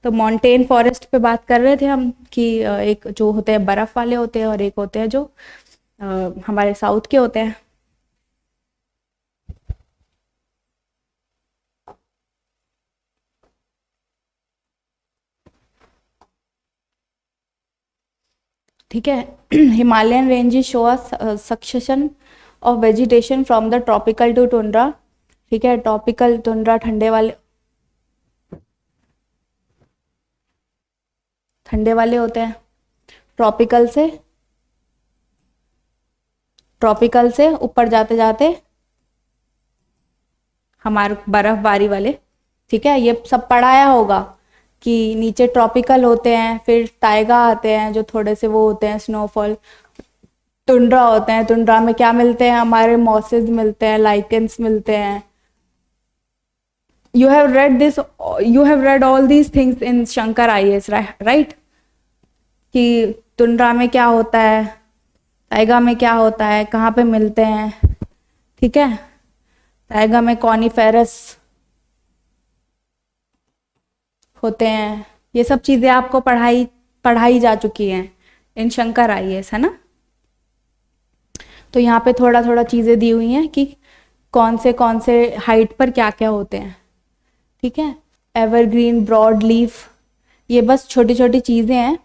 तो mountain forest पे बात कर रहे थे हम कि एक जो होते हैं बर्फ वाले होते हैं और एक होते हैं जो हमारे साउथ के होते हैं। ठीक है। Himalayan ranges show a succession of vegetation from the tropical to tundra. ठीक है, ट्रॉपिकल टुंड्रा ठंडे वाले होते हैं। ट्रॉपिकल से ऊपर जाते जाते हमारे बर्फबारी वाले। ठीक है, ये सब पढ़ाया होगा कि नीचे ट्रॉपिकल होते हैं, फिर टाइगा आते हैं जो थोड़े से वो होते हैं स्नोफॉल, टुंड्रा होते हैं। टुंड्रा में क्या मिलते हैं, हमारे मॉसेस मिलते हैं, लाइकेंस मिलते हैं। You have read all these things in Shankar IAS, right? कि टुंड्रा में क्या होता है, टाइगा में क्या होता है, कहाँ पे मिलते हैं। ठीक है, टाइगा में कॉनिफेरस होते हैं। ये सब चीजें आपको पढ़ाई जा चुकी हैं इन शंकर आईएएस, है ना? तो यहाँ पे थोड़ा थोड़ा चीजें दी हुई हैं कि कौन से हाइट पर क्या क्या होते हैं। ठीक है, एवरग्रीन, ब्रॉड लीफ, ये बस छोटी छोटी चीजें हैं,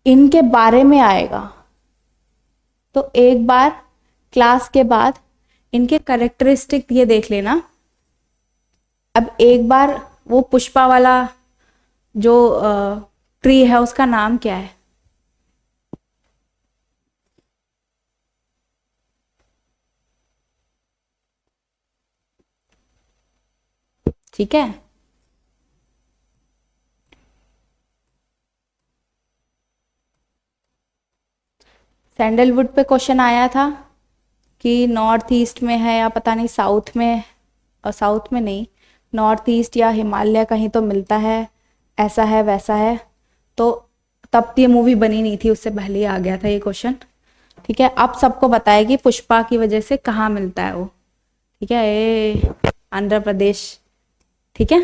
इनके बारे में आएगा। तो एक बार क्लास के बाद इनके करेक्टरिस्टिक ये देख लेना। अब एक बार वो पुष्पा वाला जो ट्री है उसका नाम क्या है? ठीक है, सैंडलवुड पे क्वेश्चन आया था कि नॉर्थ ईस्ट में है या पता नहीं साउथ में, और साउथ में नहीं, नॉर्थ ईस्ट या हिमालय कहीं तो मिलता है, ऐसा है वैसा है। तो तब ये मूवी बनी नहीं थी, उससे पहले ही आ गया था ये क्वेश्चन। ठीक है, अब सबको बताया कि पुष्पा की वजह से कहाँ मिलता है वो। ठीक है, ये आंध्र प्रदेश। ठीक है,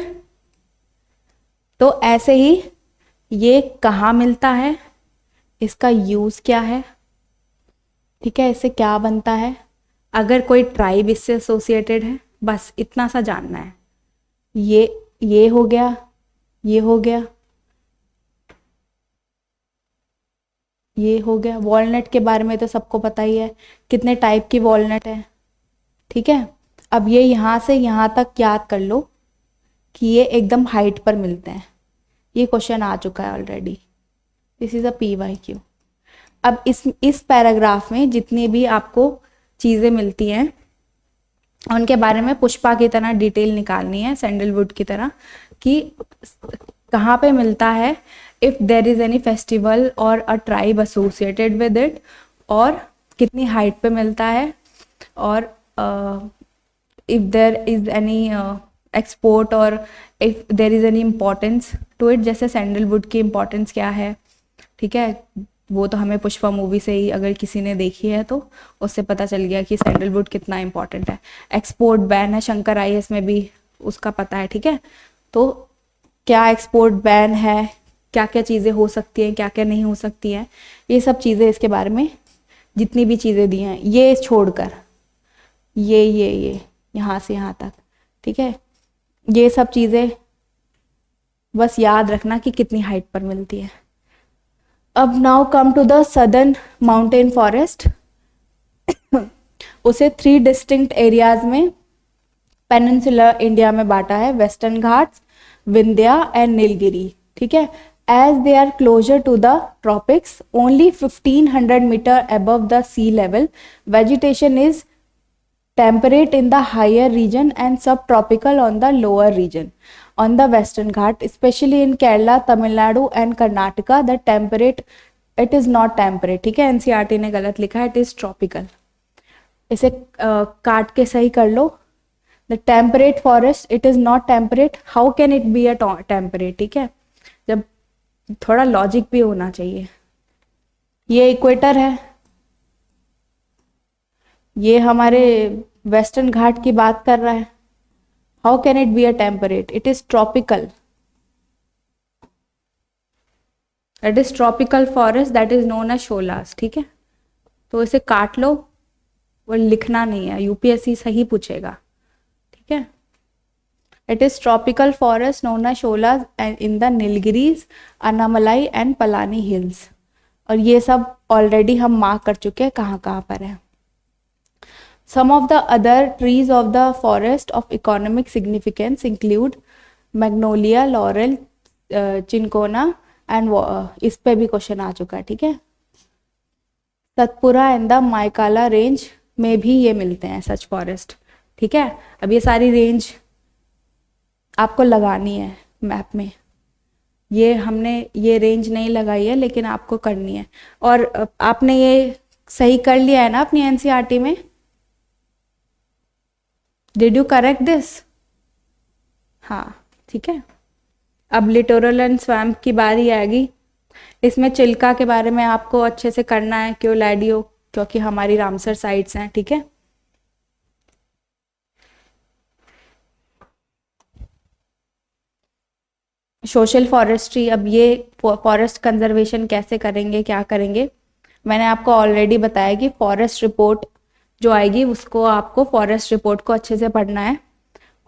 तो ऐसे ही ये कहाँ मिलता है, इसका यूज क्या है, ठीक है, इससे क्या बनता है, अगर कोई ट्राइब इससे एसोसिएटेड है, बस इतना सा जानना है। ये हो गया, ये हो गया, ये हो गया। वॉलनट के बारे में तो सबको पता ही है, कितने टाइप की वॉलनट है। ठीक है, अब ये यहाँ से यहाँ तक याद कर लो कि ये एकदम हाइट पर मिलते हैं। ये क्वेश्चन आ चुका है already, this is a PYQ। अब इस पैराग्राफ में जितनी भी आपको चीज़ें मिलती हैं उनके बारे में पुष्पा की तरह डिटेल निकालनी है, सैंडलवुड की तरह, कि कहाँ पे मिलता है, if there is any festival और a tribe associated with it, और कितनी हाइट पे मिलता है, और if there is any export और if there is any importance to it, जैसे सैंडलवुड की इम्पोर्टेंस क्या है। ठीक है, वो तो हमें पुष्पा मूवी से ही, अगर किसी ने देखी है तो उससे पता चल गया कि सैंडलवुड कितना इंपॉर्टेंट है। एक्सपोर्ट बैन है शंकर आईएएस में भी, उसका पता है। ठीक है, तो क्या एक्सपोर्ट बैन है, क्या क्या चीज़ें हो सकती हैं, क्या क्या नहीं हो सकती हैं, ये सब चीज़ें इसके बारे में जितनी भी चीज़ें दी हैं, ये छोड़कर ये यहाँ से यहाँ तक। ठीक है, ये सब चीज़ें बस याद रखना कि कितनी हाइट पर मिलती है। अब now come to the southern mountain forest. उसे 3 डिस्टिंक्ट एरियाज में पेनिनसुलर इंडिया में बांटा है, वेस्टर्न घाट्स, विंध्या एंड नीलगिरी। ठीक है, as they are closer to the tropics, only 1500 metre above the sea level, vegetation is temperate in the higher region and subtropical on the lower region. On the western Ghat, especially in Kerala, Tamil Nadu and Karnataka, the temperate, it is not temperate. ठीक है, NCERT ने गलत लिखा है, it is tropical. इसे काट के सही कर लो। The temperate forest, it is not temperate. How can it be a temperate? ठीक है, जब थोड़ा लॉजिक भी होना चाहिए। ये इक्वेटर है, ये हमारे वेस्टर्न घाट की बात कर रहा है। How can it be a temperate, it is tropical. That is tropical forest, that is known as sholas, ठीक है। तो इसे काट लो, वो लिखना नहीं है, यूपीएससी सही पूछेगा, ठीक है। It is tropical forest known as sholas in the Nilgiris, Anamalai and Palani hills. और ये सब ऑलरेडी हम मार्क कर चुके हैं कहाँ कहाँ पर है। Some of the other trees of the forest of economic significance include magnolia, laurel, cinchona and इस पे भी क्वेश्चन आ चुका है, ठीक है। Satpura and the Maikala range में भी ये मिलते हैं सच फॉरेस्ट, ठीक है। अब ये सारी रेंज आपको लगानी है मैप में, ये हमने ये रेंज नहीं लगाई है लेकिन आपको करनी है। और आपने ये सही कर लिया है ना अपनी एनसीईआरटी में? Did you correct this? हाँ, ठीक है। अब लिटोरल एंड स्वैम्प की बारी आएगी। इसमें चिल्का के बारे में आपको अच्छे से करना है, क्यों लैडियो, क्योंकि हमारी रामसर साइट्स हैं, ठीक है। सोशल फॉरेस्ट्री, अब ये फॉरेस्ट कंजर्वेशन कैसे करेंगे, क्या करेंगे, मैंने आपको ऑलरेडी बताया कि फॉरेस्ट रिपोर्ट जो आएगी उसको आपको फॉरेस्ट रिपोर्ट को अच्छे से पढ़ना है,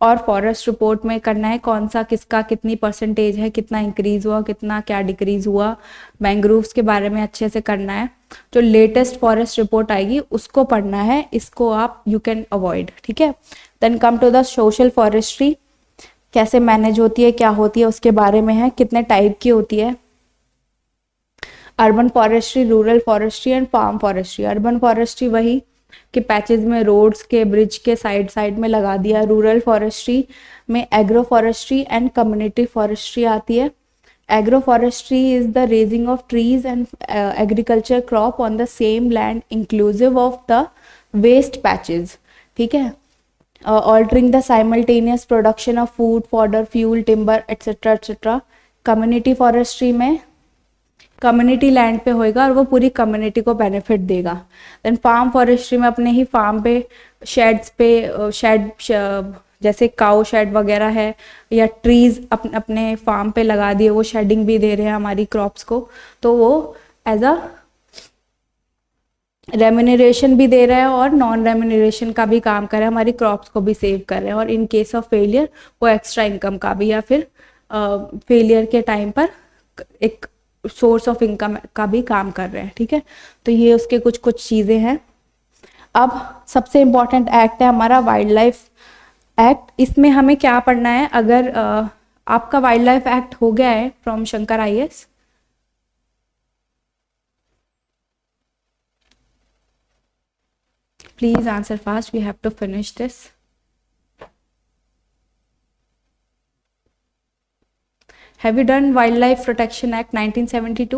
और फॉरेस्ट रिपोर्ट में करना है कौन सा किसका कितनी परसेंटेज है, कितना इंक्रीज हुआ, कितना क्या डिक्रीज हुआ, मैंग्रोव्स के बारे में अच्छे से करना है। जो लेटेस्ट फॉरेस्ट रिपोर्ट आएगी उसको पढ़ना है, इसको आप यू कैन अवॉइड, ठीक है। Then come to the social forestry, कैसे मैनेज होती है, क्या होती है, उसके बारे में है, कितने टाइप की होती है। Urban forestry, rural forestry and farm forestry. Urban forestry वही कि पैचेज में रोड्स के, ब्रिज के साइड साइड में लगा दिया। रूरल फॉरेस्ट्री में agro forestry and community forestry आती है। Agro forestry is the raising of trees and agriculture crop on the same land inclusive of the waste patches, ठीक है। Altering the simultaneous production of food, fodder, fuel, timber etcetera etcetera. Community forestry में community land पे होएगा और वो पूरी community को benefit देगा। देन फार्म फॉरेस्ट्री में अपने ही फार्म पे, शेड्स पे, शेड जैसे काउ शेड वगैरह है, या ट्रीज अपने फार्म पे लगा दिए, वो शेडिंग भी दे रहे हैं हमारी क्रॉप्स को, तो वो एज अ रेम्यूनरेशन भी दे रहा है और नॉन रेम्यूनरेशन का भी काम कर रहा है, हमारी क्रॉप्स को भी सेव कर रहे हैं, और इन केस ऑफ फेलियर वो एक्स्ट्रा इनकम का भी, या फिर फेलियर के टाइम पर एक सोर्स ऑफ इनकम का भी काम कर रहे हैं, ठीक है। तो ये उसके कुछ कुछ चीज़ें हैं। अब सबसे इम्पॉर्टेंट एक्ट है हमारा वाइल्ड लाइफ एक्ट। इसमें हमें क्या पढ़ना है, अगर आपका वाइल्ड लाइफ एक्ट हो गया है from Shankar IAS, please answer fast, we have to finish this. Have you done Wildlife Protection Act 1972?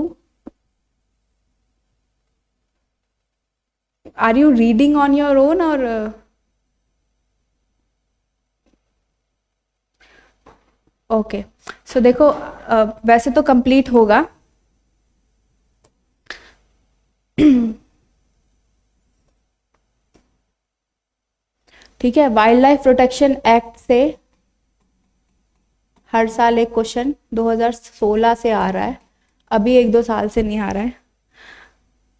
Are you reading on your own or? Okay, so देखो वैसे तो complete होगा, ठीक है। वाइल्ड लाइफ प्रोटेक्शन एक्ट से हर साल एक क्वेश्चन 2016 से आ रहा है, अभी 1-2 साल से नहीं आ रहा है।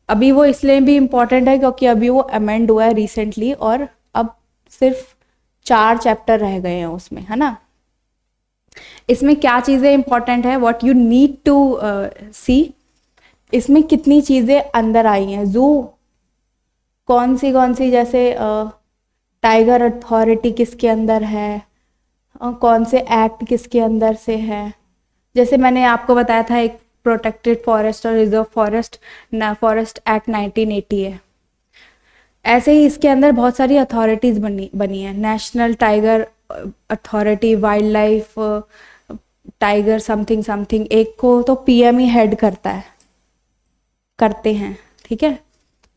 अभी वो इसलिए भी इम्पोर्टेंट है क्योंकि अभी वो अमेंड हुआ है रिसेंटली, और अब सिर्फ 4 चैप्टर रह गए हैं उसमें, है ना। इसमें क्या चीज़ें इंपॉर्टेंट है, व्हाट यू नीड टू सी, इसमें कितनी चीज़ें अंदर आई हैं, जू कौन सी, जैसे टाइगर अथॉरिटी किसके अंदर है, कौन से एक्ट किसके अंदर से है। जैसे मैंने आपको बताया था एक प्रोटेक्टेड फॉरेस्ट और रिजर्व फॉरेस्ट एक्ट 1980 है, ऐसे ही इसके अंदर बहुत सारी अथॉरिटीज बनी है। National tiger authority, wild life tiger something something, एक को तो PM ही हेड करते हैं, ठीक है।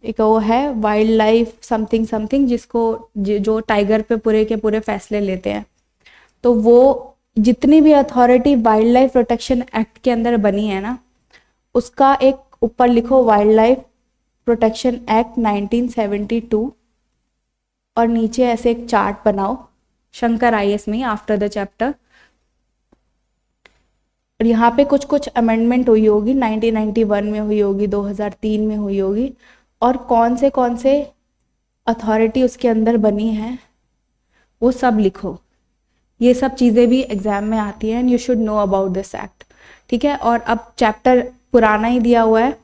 एक वो है वाइल्ड लाइफ समथिंग समथिंग, जिसको जो टाइगर पे पूरे के पूरे फैसले लेते हैं। तो वो जितनी भी authority wild life protection act के अंदर बनी है ना, उसका एक ऊपर लिखो वाइल्ड लाइफ प्रोटेक्शन एक्ट 1972, और नीचे ऐसे एक चार्ट बनाओ शंकर IAS में आफ्टर द चैप्टर। और यहाँ पे कुछ कुछ अमेंडमेंट हुई होगी, 1991 में हुई होगी, 2003 में हुई होगी, और कौन से अथॉरिटी उसके अंदर बनी है वो सब लिखो। ये सब चीज़ें भी एग्जाम में आती हैं, and you should know about this act. ठीक है, और अब चैप्टर पुराना ही दिया हुआ है,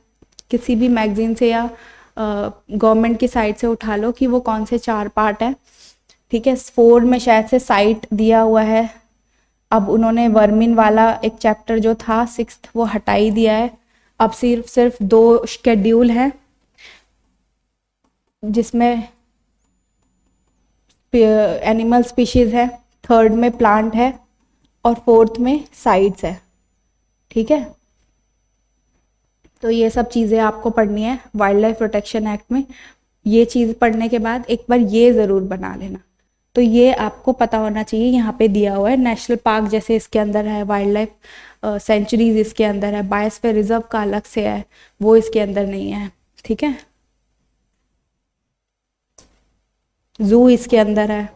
किसी भी मैगजीन से या गवर्नमेंट की साइट से उठा लो कि वो कौन से 4 पार्ट है। ठीक है, 4 में शायद से साइट दिया हुआ है। अब उन्होंने वर्मिन वाला एक चैप्टर जो था 6th वो हटा ही दिया है। अब सिर्फ 2 शेड्यूल हैं, जिसमें एनिमल स्पीशीज है, 3rd में प्लांट है, और 4th में साइट्स है। ठीक है, तो ये सब चीज़ें आपको पढ़नी है वाइल्ड लाइफ प्रोटेक्शन एक्ट में। ये चीज़ पढ़ने के बाद एक बार ये ज़रूर बना लेना। तो ये आपको पता होना चाहिए, यहाँ पे दिया हुआ है नेशनल पार्क जैसे इसके अंदर है, वाइल्ड लाइफ सेंचुरीज इसके अंदर है, बायोस्फीयर रिजर्व का अलग से है, वो इसके अंदर नहीं है। ठीक है, जू इसके अंदर है।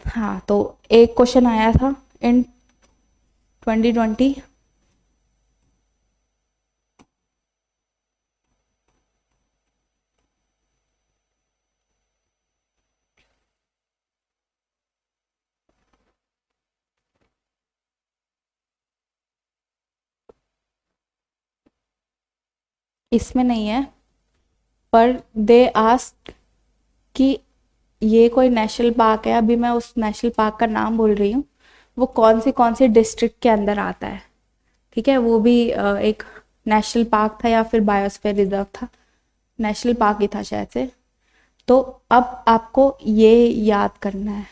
हाँ, तो एक क्वेश्चन आया था इन 2020, इसमें नहीं है, पर दे आस्क कि ये कोई नेशनल पार्क है, अभी मैं उस नेशनल पार्क का नाम बोल रही हूँ, वो कौन सी डिस्ट्रिक्ट के अंदर आता है। ठीक है, वो भी एक नेशनल पार्क था या फिर बायोस्फीयर रिजर्व था, नेशनल पार्क ही था शायद से। तो अब आपको ये याद करना है,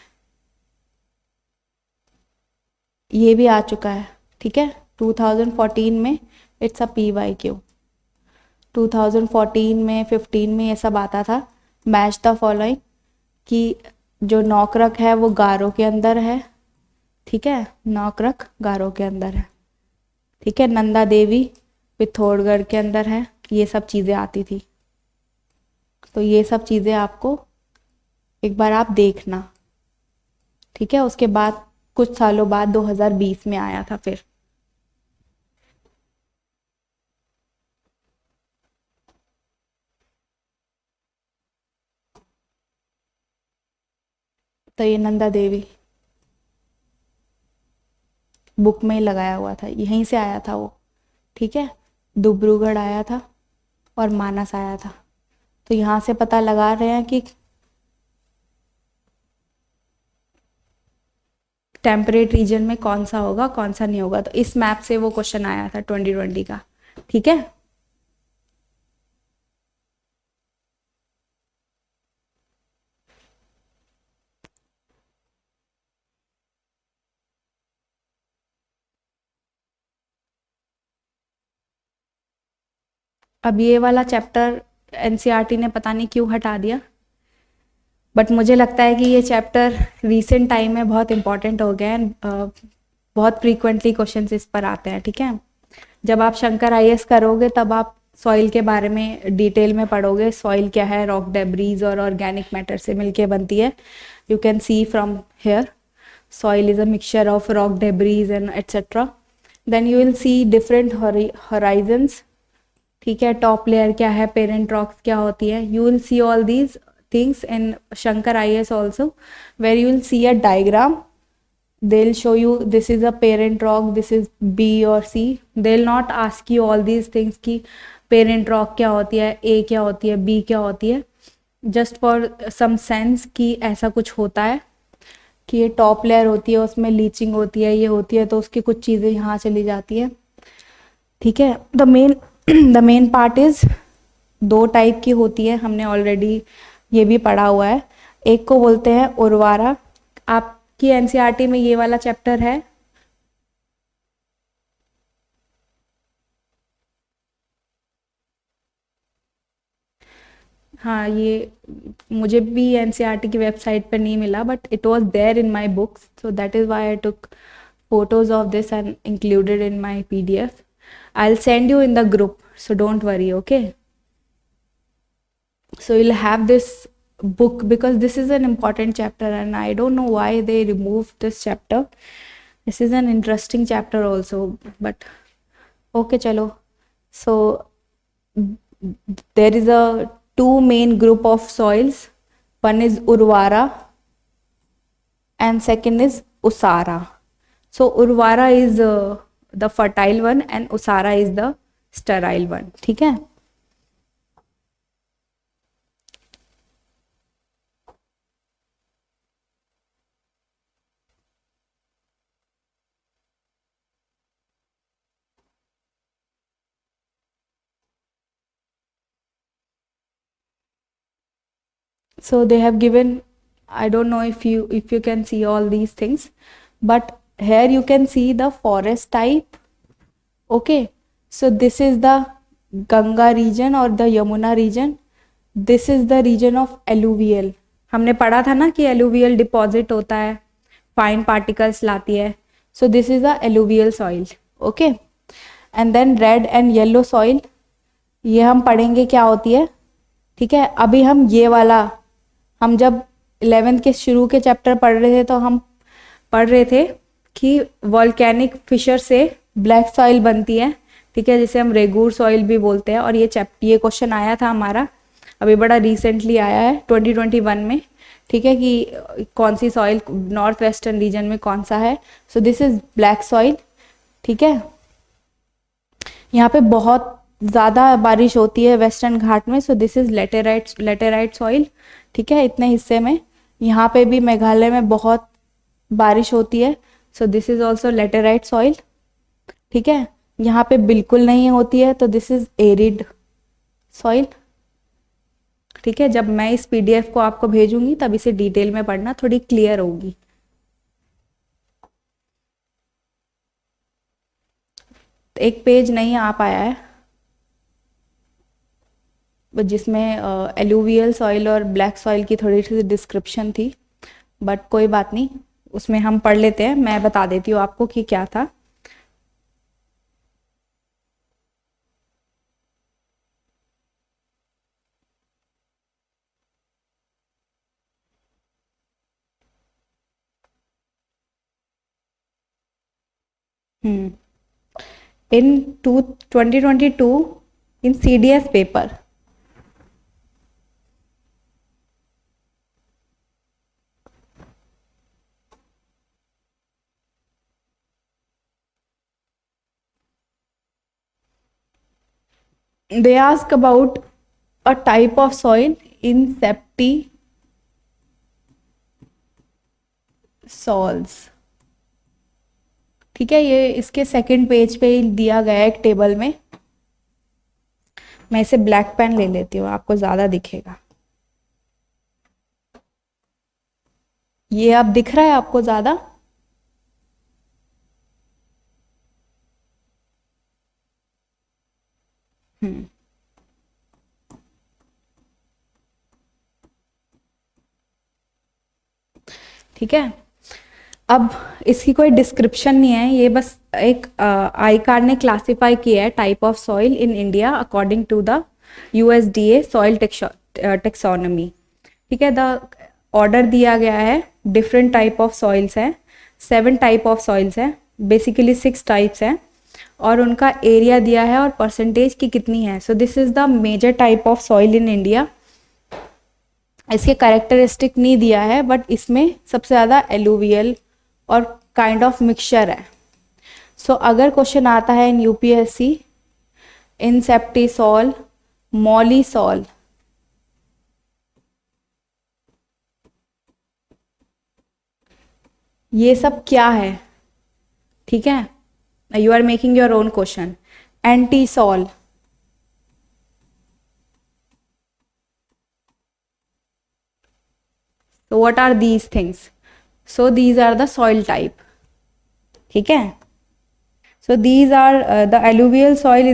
ये भी आ चुका है। ठीक है, 2014 में इट्स अ PYQ, 2014 में 15 में ये सब आता था। मैच द फॉलोइंग, कि जो नौकरक है वो गारो के अंदर है। ठीक है, नौकरक गारो के अंदर है। ठीक है, नंदा देवी पिथौरागढ़ के अंदर है। ये सब चीज़ें आती थी, तो ये सब चीज़ें आपको एक बार आप देखना। ठीक है, उसके बाद कुछ सालों बाद 2020 में आया था फिर। तो ये नंदा देवी बुक में ही लगाया हुआ था, यहीं से आया था वो। ठीक है, डिब्रूगढ़ आया था और मानस आया था। तो यहाँ से पता लगा रहे हैं कि टेम्परेट रीजन में कौन सा होगा कौन सा नहीं होगा। तो इस मैप से वो क्वेश्चन आया था 2020 का। ठीक है, अब ये वाला चैप्टर NCERT ने पता नहीं क्यों हटा दिया, बट मुझे लगता है कि ये चैप्टर रीसेंट टाइम में बहुत इंपॉर्टेंट हो गया है। बहुत फ्रीक्वेंटली क्वेश्चंस इस पर आते हैं। ठीक है, जब आप शंकर IAS करोगे तब आप सॉइल के बारे में डिटेल में पढ़ोगे। सॉइल क्या है, रॉक डेब्रीज और ऑर्गेनिक मैटर से मिलके बनती है। You can see from here, soil is a mixture of rock debris and etcetera. Then you will see different horizons. ठीक है, टॉप लेयर क्या है, पेरेंट रॉक्स क्या होती है। You will see all these things in Shankar IAS also, where you will see a diagram. They'll show you this is a parent rock, this is B or C. They'll not ask you all these things कि parent rock क्या होती है, A क्या होती है, B क्या होती है, just for some sense कि ऐसा कुछ होता है, कि ये टॉप लेयर होती है, उसमें लीचिंग होती है, ये होती है, तो उसकी कुछ चीज़ें यहाँ चली जाती है। ठीक है, the main part is 2 type की होती है, हमने ऑलरेडी ये भी पढ़ा हुआ है। एक को बोलते हैं उर्वारा, आपकी NCERT में ये वाला चैप्टर है। हाँ, ये मुझे भी NCERT की वेबसाइट पर नहीं मिला, but it was there in my books, so that is why I took photos of this and included in my PDF. I'll send you in the group, so don't worry, okay? So you'll have this book because this is an important chapter and I don't know why they removed this chapter. This is an interesting chapter also, but okay, chalo. So there is a two main group of soils. One is Urvara and second is Usara. So Urvara is the fertile one and Usara is the sterile one. ठीक है? So they have given, I don't know if you can see all these things, but here you can see the forest type. Okay, so this is the Ganga region or the Yamuna region. This is the region of alluvial. हमने पढ़ा था ना कि alluvial deposit होता है, fine particles लाती है. So this is the alluvial soil. Okay, and then red and yellow soil, ये हम पढ़ेंगे क्या होती है. ठीक है, अभी हम ये वाला, हम जब 11th के शुरू के चैप्टर पढ़ रहे थे तो हम पढ़ रहे थे कि वॉल्केनिक फिशर से ब्लैक सॉइल बनती है. ठीक है, जिसे हम रेगूर सॉइल भी बोलते हैं. और ये ये क्वेश्चन आया था हमारा, अभी बड़ा रिसेंटली आया है 2021 में. ठीक है, कि कौन सी सॉइल नॉर्थ वेस्टर्न रीजन में कौन सा है. So this is black soil. ठीक है, यहाँ पे बहुत ज़्यादा बारिश होती है वेस्टर्न घाट में. सो दिस इज लेटेराइट सॉइल. ठीक है, इतने हिस्से में. यहाँ पे भी मेघालय में बहुत बारिश होती है. So this is also laterite soil. ठीक है, यहाँ पे बिल्कुल नहीं होती है तो दिस इज एरिड सॉइल. ठीक है, जब मैं इस पीडीएफ को आपको भेजूंगी तब इसे डिटेल में पढ़ना, थोड़ी क्लियर होगी. एक पेज नहीं आ पाया है जिसमें एलुवियल सॉइल और ब्लैक सॉइल की थोड़ी सी डिस्क्रिप्शन थी, बट कोई बात नहीं, उसमें हम पढ़ लेते हैं. मैं बता देती हूँ आपको कि क्या था. In 2022 in CDS paper, they ask about a type of soil in septi soils. ठीक है, ये इसके सेकंड पेज पे दिया गया है एक टेबल में. मैं इसे ब्लैक पेन ले लेती हूँ, आपको ज़्यादा दिखेगा. ये अब दिख रहा है आपको ज़्यादा. ठीक है, अब इसकी कोई डिस्क्रिप्शन नहीं है, ये बस एक आई कार्ड ने क्लासिफाई किया है type of soil in India according to the USDA soil taxonomy. ठीक है, द ऑर्डर दिया गया है, डिफरेंट टाइप ऑफ सॉइल्स हैं, 7 टाइप ऑफ सॉइल्स हैं, बेसिकली 6 टाइप्स हैं, और उनका एरिया दिया है और परसेंटेज की कितनी है. So this is the major type of soil in India. इसके कैरेक्टरिस्टिक नहीं दिया है, बट इसमें सबसे ज़्यादा एलुवियल और काइंड ऑफ मिक्सचर है. सो अगर क्वेश्चन आता है in UPSC, inceptisol, mollisol, ये सब क्या है. ठीक है, you are making your own question. Entisol, so what are these things? So these are the soil type. ठीक है, so these are the alluvial soil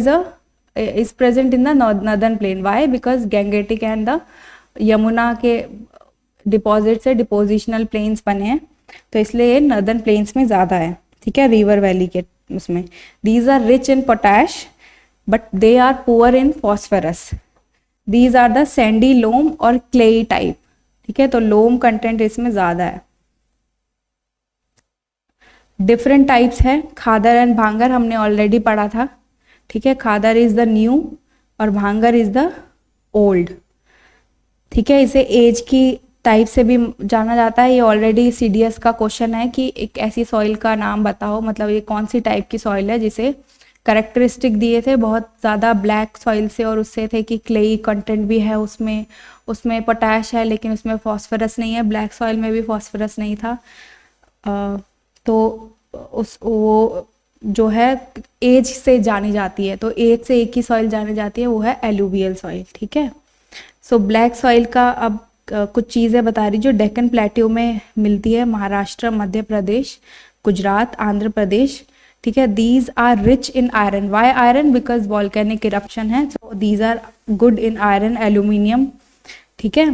is present in the northern plain. Why? Because Gangetic and the Yamuna के deposit से depositional planes बने हैं, तो इसलिए ये northern plains में ज़्यादा है. ठीक है, रिवर वैली के उसमें. These are rich in potash but they are poor in phosphorus. These are the sandy loam और क्लेई टाइप. ठीक है, तो लोम कंटेंट इसमें ज़्यादा है। डिफरेंट टाइप्स है, खादर एंड भांगर हमने ऑलरेडी पढ़ा था। ठीक है, खादर इज द न्यू और भांगर इज द ओल्ड। ठीक है, इसे एज की टाइप से भी जाना जाता है। ये ऑलरेडी सीडीएस का क्वेश्चन है कि एक ऐसी सॉइल का नाम बताओ, मतलब ये कौन सी टाइप की सॉइल है जिसे करेक्टरिस्टिक दिए थे बहुत ज़्यादा ब्लैक सॉइल से, और उससे थे कि क्लेई कंटेंट भी है उसमें, उसमें पोटैश है लेकिन उसमें फॉस्फोरस नहीं है। ब्लैक सॉइल में भी फॉस्फोरस नहीं था। तो उस वो जो है एज से जानी जाती है, तो एज से एक ही सॉइल जानी जाती है, वो है एलुवियल सॉइल। ठीक है, सो ब्लैक सॉइल का अब कुछ चीज़ें बता रही जो डेक्कन प्लेट्यू में मिलती है, महाराष्ट्र, मध्य प्रदेश, गुजरात, आंध्र प्रदेश। ठीक है, these are rich in iron. Why iron? Because volcanic eruption है, so these are good in iron, aluminium. ठीक है,